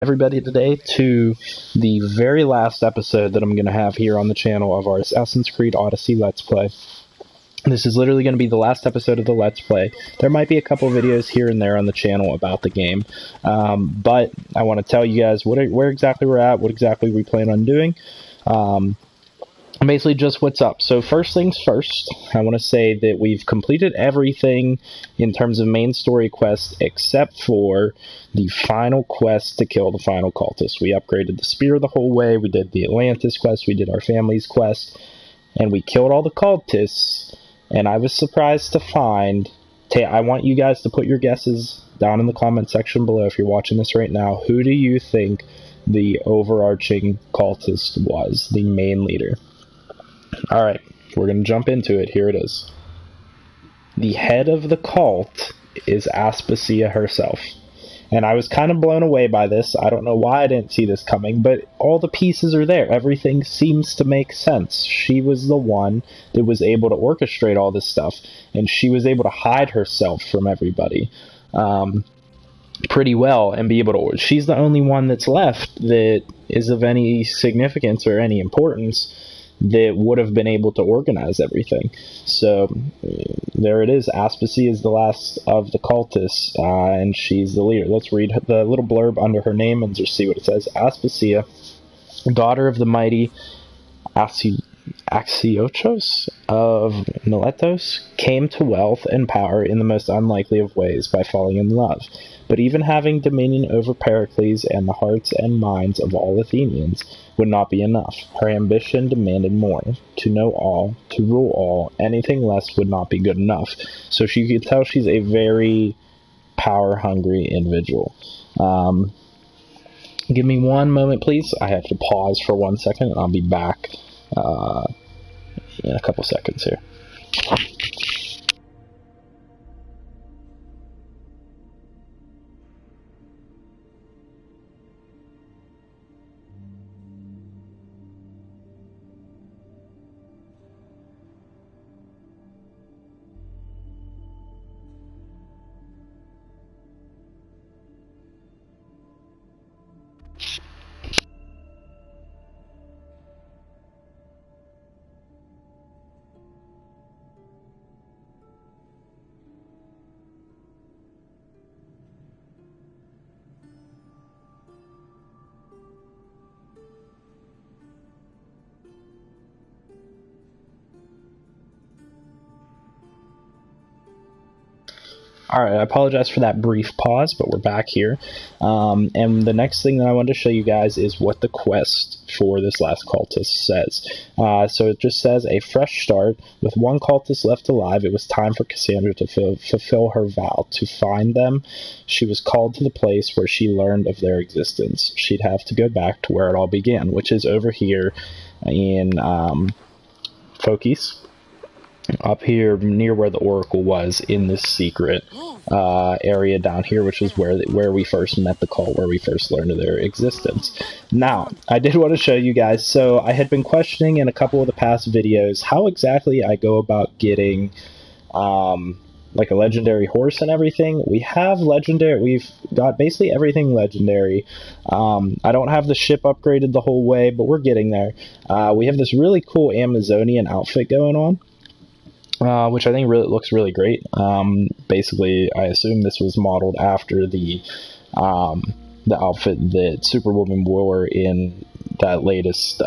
Everybody today to the very last episode that I'm going to have here on the channel of our Assassin's Creed Odyssey Let's Play. This is literally going to be the last episode of the Let's Play. There might be a couple videos here and there on the channel about the game, but I want to tell you guys where exactly we're at, what exactly we plan on doing. Basically just what's up. So first things first, I want to say that we've completed everything in terms of main story quests except for the final quest to kill the final cultist. We upgraded the spear the whole way, we did the Atlantis quest, we did our family's quest, and we killed all the cultists, and I was surprised to find, I want you guys to put your guesses down in the comment section below if you're watching this right now. Who do you think the overarching cultist was, the main leader? Alright, we're going to jump into it. Here it is. The head of the cult is Aspasia herself. And I was kind of blown away by this. I don't know why I didn't see this coming, but all the pieces are there. Everything seems to make sense. She was the one that was able to orchestrate all this stuff, and she was able to hide herself from everybody pretty well and be able to... She's the only one that's left that is of any significance or any importance that would have been able to organize everything. So there it is. Aspasia is the last of the cultists, and she's the leader. Let's read the little blurb under her name and just see what it says. Aspasia, daughter of the mighty Axiochos of Miletos, came to wealth and power in the most unlikely of ways by falling in love. But even having dominion over Pericles and the hearts and minds of all Athenians would not be enough. Her ambition demanded more. To know all, to rule all, anything less would not be good enough. So you can tell she's a very power-hungry individual. Give me one moment, please. I have to pause for 1 second, and I'll be back in a couple seconds here. Alright, I apologize for that brief pause, but we're back here. And the next thing that I wanted to show you guys is what the quest for this last cultist says. So it just says, a fresh start. With one cultist left alive, it was time for Cassandra to fulfill her vow. To find them, she was called to the place where she learned of their existence. She'd have to go back to where it all began, which is over here in Phokis. Up here near where the Oracle was, in this secret area down here, which is where we first met the cult, where we first learned of their existence. Now, I did want to show you guys, so I had been questioning in a couple of the past videos how exactly I go about getting like a legendary horse and everything. We've got basically everything legendary. I don't have the ship upgraded the whole way, but we're getting there. We have this really cool Amazonian outfit going on, which I think looks really great. Basically, I assume this was modeled after the outfit that Superwoman wore in that latest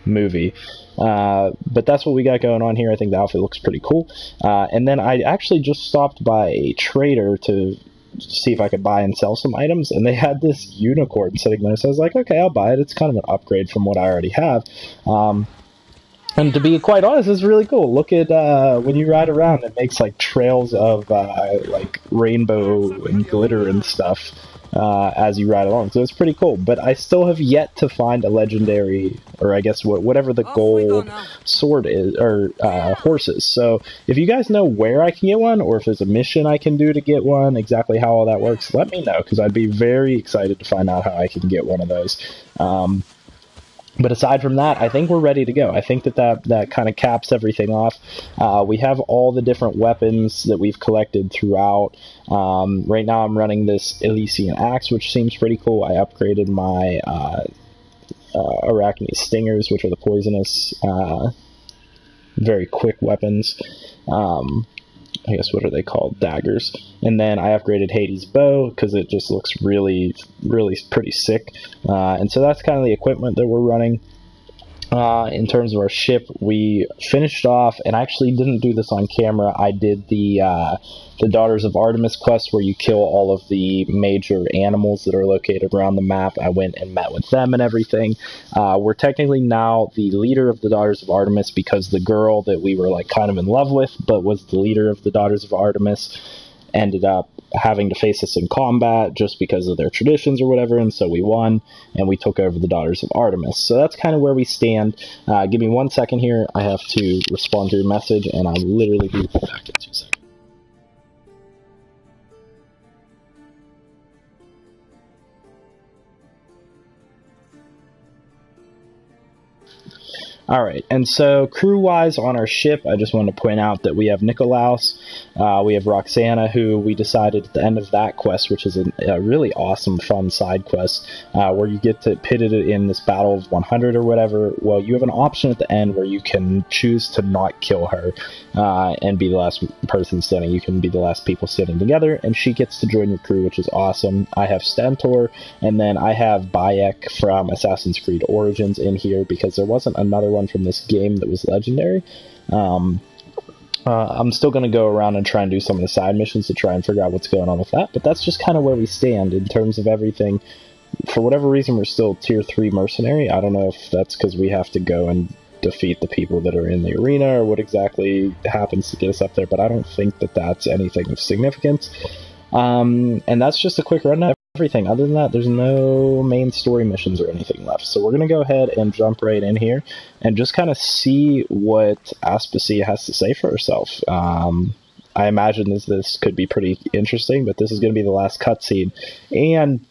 movie. But that's what we got going on here. I think the outfit looks pretty cool. And then I actually just stopped by a trader to see if I could buy and sell some items, and they had this unicorn sitting there, so I was like, okay, I'll buy it. It's kind of an upgrade from what I already have. And to be quite honest, it's really cool. Look at when you ride around, it makes like trails of like rainbow and glitter and stuff as you ride along. So it's pretty cool. But I still have yet to find a legendary, or I guess whatever the gold sword is, or horses. So if you guys know where I can get one, or if there's a mission I can do to get one, exactly how all that works, let me know, because I'd be very excited to find out how I can get one of those. But aside from that, I think we're ready to go. I think that kind of caps everything off. We have all the different weapons that we've collected throughout. Right now I'm running this Elysian Axe, which seems pretty cool. I upgraded my Arachne Stingers, which are the poisonous, very quick weapons. I guess, what are they called? Daggers. And then I upgraded Hades' bow because it just looks really, really pretty sick. And so that's kind of the equipment that we're running. In terms of our ship, we finished off, and I actually didn't do this on camera. I did the Daughters of Artemis quest, where you kill all of the major animals that are located around the map. I went and met with them and everything. We're technically now the leader of the Daughters of Artemis, because the girl that we were like kind of in love with, but was the leader of the Daughters of Artemis, ended up having to face us in combat just because of their traditions or whatever, and so we won, and we took over the Daughters of Artemis. So that's kind of where we stand. Give me 1 second here. I have to respond to your message, and I'll literally be back in 2 seconds. Alright, and so crew-wise on our ship, I just want to point out that we have Nikolaus, we have Roxana, who we decided at the end of that quest, which is a really awesome, fun side quest, where you get to pitted in this battle of 100 or whatever. Well, you have an option at the end where you can choose to not kill her and be the last person standing. You can be the last people standing together, and she gets to join your crew, which is awesome. I have Stentor, and then I have Bayek from Assassin's Creed Origins in here, because there wasn't another one from this game that was legendary. I'm still going to go around and try and do some of the side missions to try and figure out what's going on with that, but that's just kind of where we stand in terms of everything. For whatever reason, we're still tier 3 mercenary. I don't know if that's because we have to go and defeat the people that are in the arena, or what exactly happens to get us up there, but I don't think that that's anything of significance. And that's just a quick rundown of everything. Other than that, there's no main story missions or anything left. So we're going to go ahead and jump right in here and just kind of see what Aspasia has to say for herself. I imagine this could be pretty interesting, but this is going to be the last cutscene. And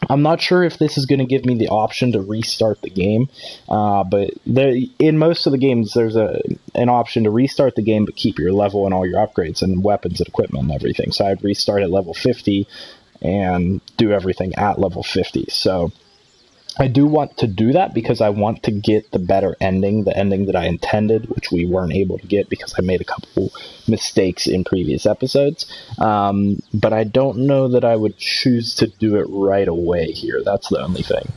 I'm not sure if this is going to give me the option to restart the game, but in most of the games there's an option to restart the game but keep your level and all your upgrades and weapons and equipment and everything. So I'd restart at level 50 and do everything at level 50. So I do want to do that because I want to get the better ending, the ending that I intended, which we weren't able to get because I made a couple mistakes in previous episodes. But I don't know that I would choose to do it right away here. That's the only thing.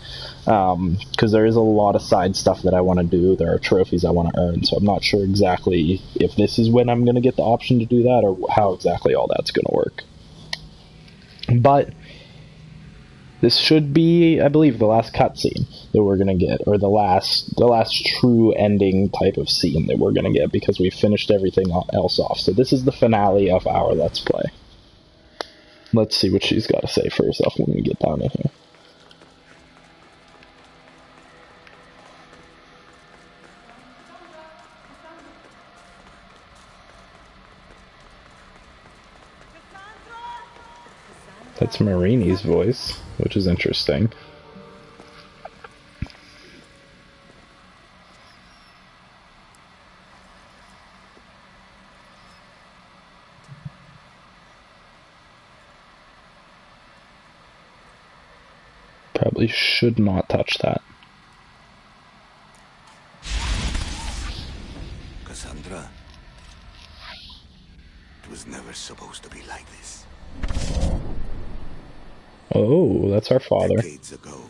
Because there is a lot of side stuff that I want to do. There are trophies I want to earn, so I'm not sure exactly if this is when I'm going to get the option to do that or how exactly all that's going to work. But this should be, I believe, the last cutscene that we're going to get, or the last true ending type of scene that we're going to get, because we finished everything else off. So this is the finale of our Let's Play. Let's see what she's got to say for herself when we get down in here. That's Marini's voice, which is interesting. Probably should not touch that. Cassandra, it was never supposed to be like this. Oh, that's our father. Decades ago,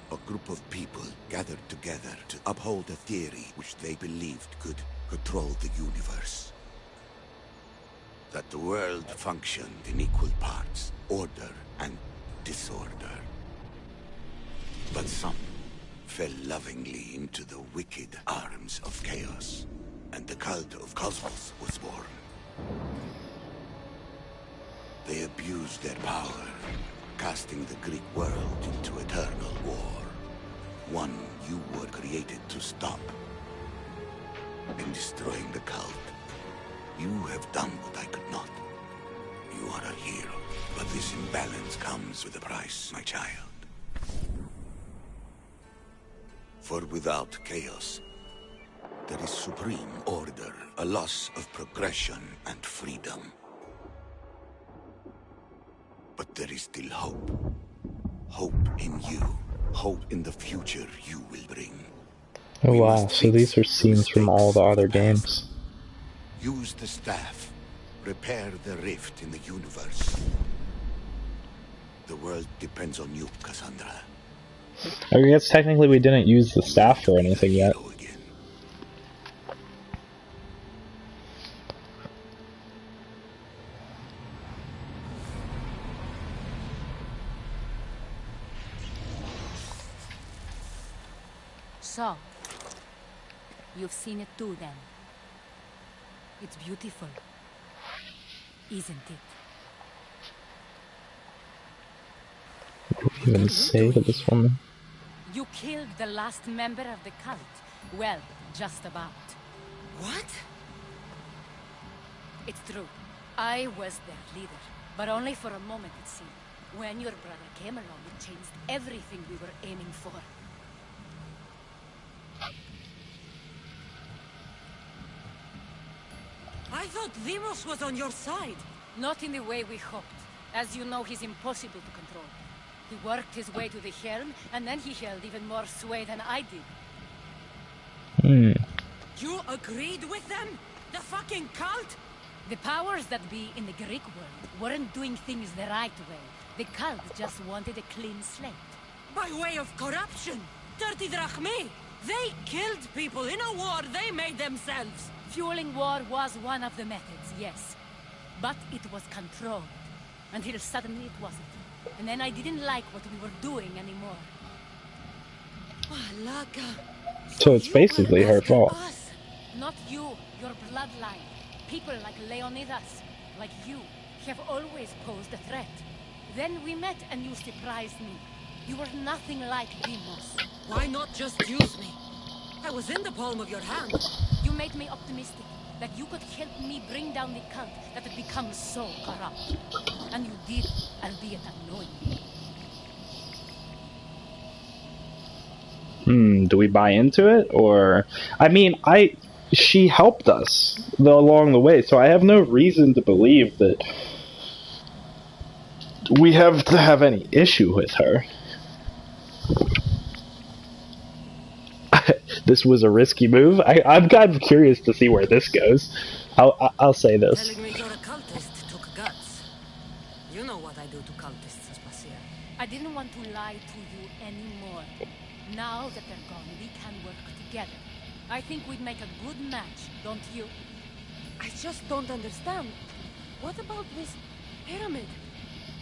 a group of people gathered together to uphold a theory which they believed could control the universe. That the world functioned in equal parts, order and disorder. But some fell lovingly into the wicked arms of chaos, and the cult of Cosmos was born. They abused their power, casting the Greek world into eternal war. One you were created to stop. In destroying the cult, you have done what I could not. You are a hero, but this imbalance comes with a price, my child. For without chaos, there is supreme order, a loss of progression and freedom. But there is still hope. Hope in you. Hope in the future you will bring. Oh We wow, must so fix these are the scenes from all the mistakes of other past. games. Use the staff. Repair the rift in the universe. The world depends on you, Cassandra. I guess technically we didn't use the You staff need to for be the anything yet. hero again. So, you've seen it too then. It's beautiful, isn't it? What did you even say to this woman? You killed the last member of the cult. Well, just about. What? It's true. I was their leader, but only for a moment it seemed. When your brother came along, it changed everything we were aiming for. I thought Demos was on your side. Not in the way we hoped. As you know, he's impossible to control. He worked his way to the helm, and then he held even more sway than I did. You agreed with them? The fucking cult? The powers that be in the Greek world weren't doing things the right way. The cult just wanted a clean slate. By way of corruption. Dirty drachmae. They killed people in a war they made themselves. Fueling war was one of the methods, yes. But it was controlled. Until suddenly it wasn't. And then I didn't like what we were doing anymore. Malaga. So it's basically her fault. Us. Not you, your bloodline. People like Leonidas, like you, have always posed a threat. Then we met and you surprised me. You were nothing like Demos. Why not just use me? I was in the palm of your hand. You made me optimistic that you could help me bring down the cult that had become so corrupt. And you did, albeit unknowingly. Do we buy into it? Or, I mean, she helped us along the way, so I have no reason to believe that we have to have any issue with her. This was a risky move. I'm kind of curious to see where this goes. I'll say this. Telling me you're a cultist took guts. You know what I do to cultists, Aspasia. I didn't want to lie to you anymore. Now that they're gone, we can work together. I think we'd make a good match, don't you? I just don't understand. What about this pyramid?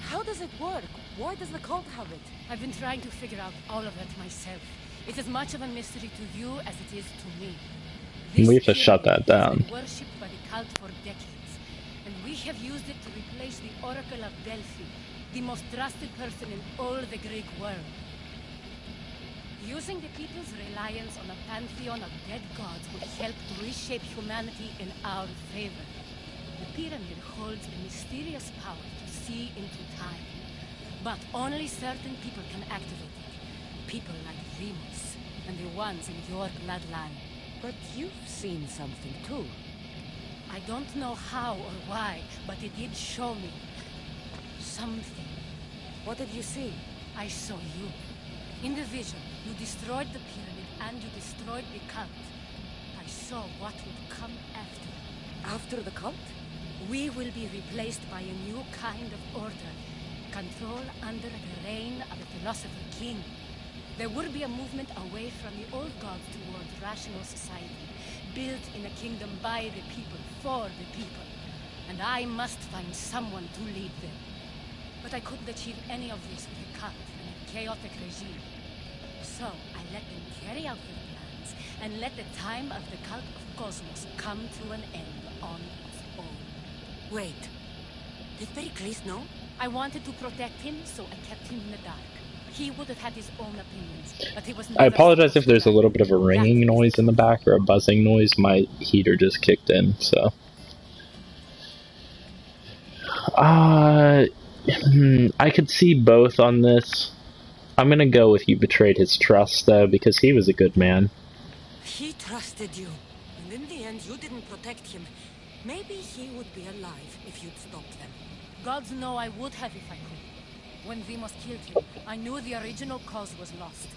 How does it work? Why does the cult have it? I've been trying to figure out all of it myself. It's as much of a mystery to you as it is to me. We have to shut that down. Has been worshipped by the cult for decades, and we have used it to replace the Oracle of Delphi, the most trusted person in all the Greek world. Using the people's reliance on a pantheon of dead gods would help to reshape humanity in our favor. The pyramid holds a mysterious power to see into time, but only certain people can activate it. People like Demos, and the ones in your bloodline. But you've seen something too. I don't know how or why, but it did show me something. What did you see? I saw you. In the vision, you destroyed the pyramid and you destroyed the cult. I saw what would come after. After the cult? We will be replaced by a new kind of order. Control under the reign of a philosopher king. There would be a movement away from the old gods toward rational society, built in a kingdom by the people, for the people. And I must find someone to lead them. But I couldn't achieve any of this with the cult and a chaotic regime. So I let them carry out their plans, and let the time of the cult of Cosmos come to an end on its own. Wait. Did Pericles know? I wanted to protect him, so I kept him in the dark. He would have had his own opinions, but he was never I apologize if there's a little bit of a That ringing is noise in the back or a buzzing noise. My heater just kicked in, so. I could see both on this. I'm gonna go with you betrayed his trust, though, because he was a good man. He trusted you, and in the end you didn't protect him. Maybe he would be alive if you'd stopped them. Gods know I would have if I could. When Vimos killed him, I knew the original cause was lost.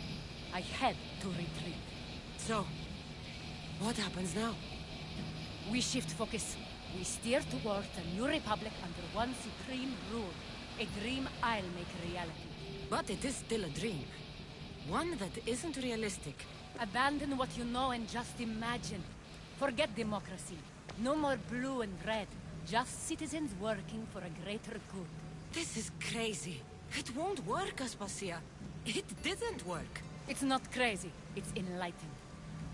I had to retreat. So, what happens now? We shift focus. We steer towards a new republic under one supreme rule. A dream I'll make a reality. But it is still a dream. One that isn't realistic. Abandon what you know and just imagine. Forget democracy. No more blue and red. Just citizens working for a greater good. This is crazy. It won't work, Aspasia. It didn't work. It's not crazy. It's enlightened.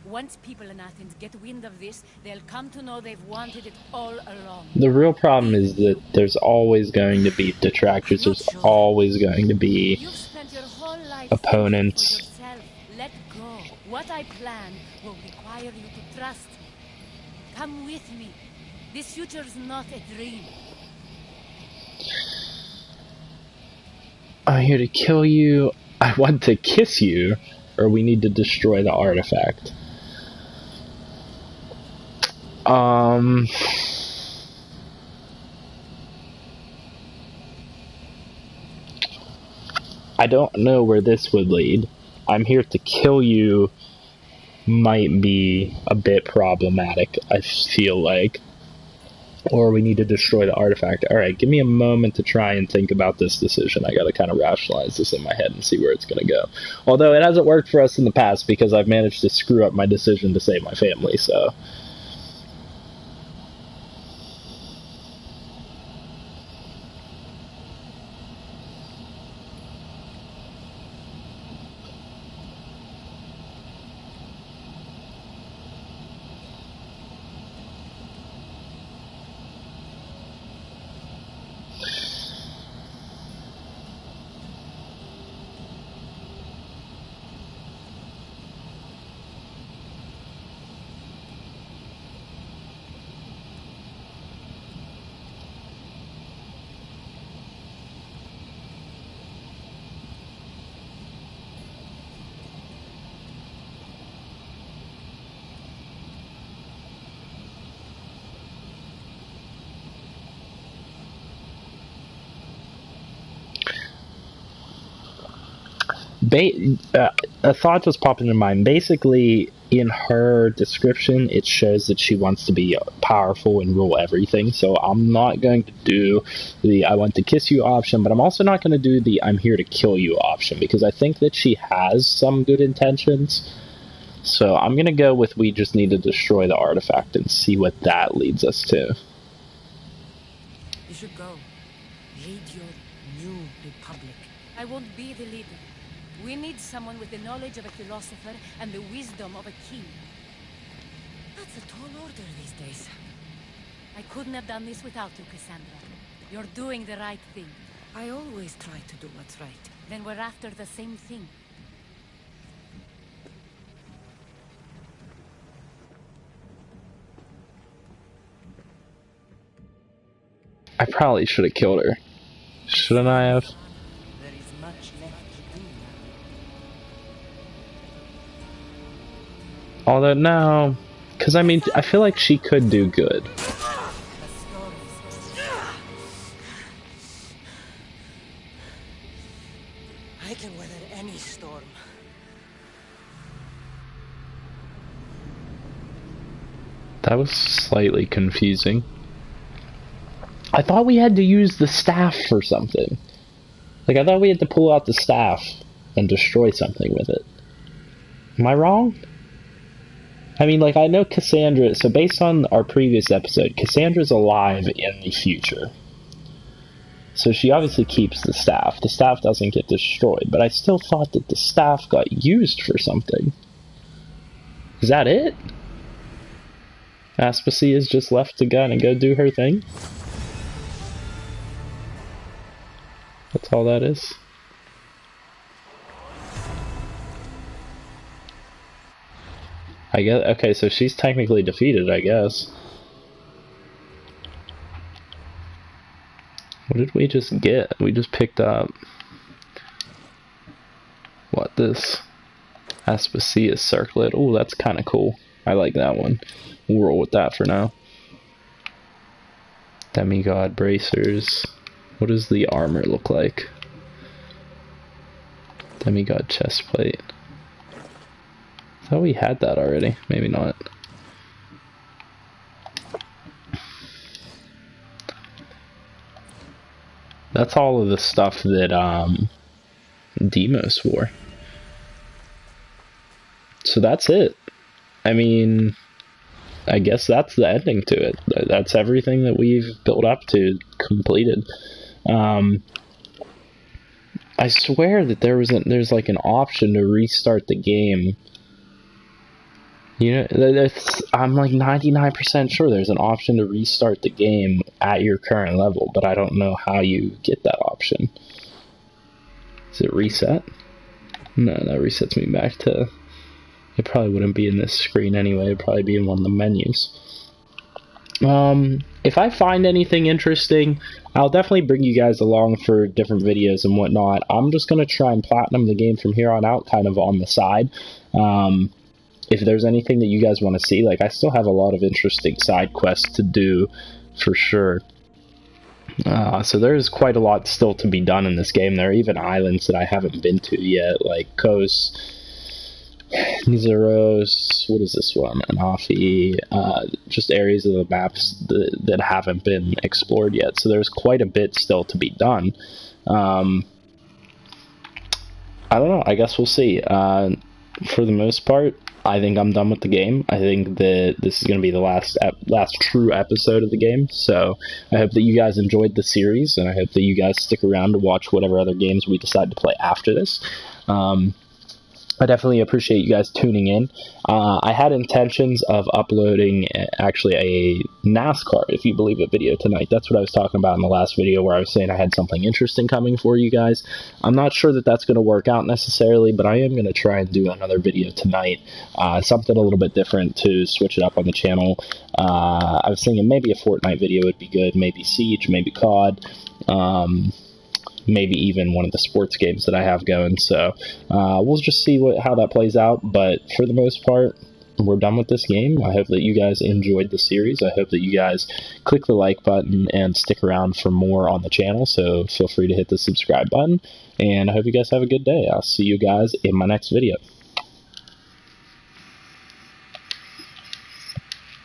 Once people in Athens get wind of this, they'll come to know they've wanted it all along. The real problem is that there's always going to be detractors. There's always going to be You've spent your whole life opponents. for yourself. Let go. What I plan will require you to trust me. Come with me. This future's not a dream. I'm here to kill you. I want to kiss you. Or we need to destroy the artifact. I don't know where this would lead. I'm here to kill you might be a bit problematic, I feel like. Or we need to destroy the artifact. Alright, give me a moment to try and think about this decision. I gotta kind of rationalize this in my head and see where it's gonna go. Although it hasn't worked for us in the past because I've managed to screw up my decision to save my family, so... a thought just popped into mind. Basically, in her description, it shows that she wants to be powerful and rule everything. So I'm not going to do the I want to kiss you option, but I'm also not going to do the I'm here to kill you option, because I think that she has some good intentions. So I'm going to go with we just need to destroy the artifact and see what that leads us to. You should go. Lead your new republic. I won't be the leader. We need someone with the knowledge of a philosopher and the wisdom of a king. That's a tall order these days. I couldn't have done this without you, Cassandra. You're doing the right thing. I always try to do what's right. Then we're after the same thing. I probably should have killed her. Shouldn't I have? There is much left to do. Although, no. Because, I mean, I feel like she could do good. I can weather any storm. That was slightly confusing. I thought we had to use the staff for something. Like, I thought we had to pull out the staff and destroy something with it. Am I wrong? I mean, like, I know Cassandra... So, based on our previous episode, Cassandra's alive in the future. So, she obviously keeps the staff. The staff doesn't get destroyed. But I still thought that the staff got used for something. Is that it? Aspasia is just left to go and go do her thing? That's all that is. I guess, okay, so she's technically defeated, I guess. What did we just get? We just picked up... got this Aspasia circlet. Oh, that's kind of cool. I like that one. We'll roll with that for now. Demigod bracers. What does the armor look like? Demigod chestplate. I thought we had that already. Maybe not. That's all of the stuff that Demos wore. So that's it. I mean, I guess that's the ending to it. That's everything that we've built up to completed. I swear that there's like an option to restart the game. You know, I'm like 99% sure there's an option to restart the game at your current level, but I don't know how you get that option. Is it reset? No, that resets me back to... It probably wouldn't be in this screen anyway. It'd probably be in one of the menus. If I find anything interesting, I'll definitely bring you guys along for different videos and whatnot. I'm just going to try and platinum the game from here on out, kind of on the side. If there's anything that you guys want to see, like, I still have a lot of interesting side quests to do, for sure. So there's quite a lot still to be done in this game. There are even islands that I haven't been to yet, like Kos, Nizaros, what is this one? Anafi, just areas of the maps that haven't been explored yet. So there's quite a bit still to be done. I don't know. I guess we'll see. For the most part, I think I'm done with the game. I think that this is going to be the last true episode of the game. So I hope that you guys enjoyed the series, and I hope that you guys stick around to watch whatever other games we decide to play after this. I definitely appreciate you guys tuning in. I had intentions of uploading actually a NASCAR, if you believe it, video tonight. That's what I was talking about in the last video, where I was saying I had something interesting coming for you guys. I'm not sure that that's going to work out necessarily, but I am going to try and do another video tonight. Something a little bit different to switch it up on the channel. I was thinking maybe a Fortnite video would be good, maybe Siege, maybe COD. Maybe even one of the sports games that I have going. So we'll just see how that plays out. But for the most part, we're done with this game. I hope that you guys enjoyed the series. I hope that you guys click the like button and stick around for more on the channel. So feel free to hit the subscribe button. And I hope you guys have a good day. I'll see you guys in my next video.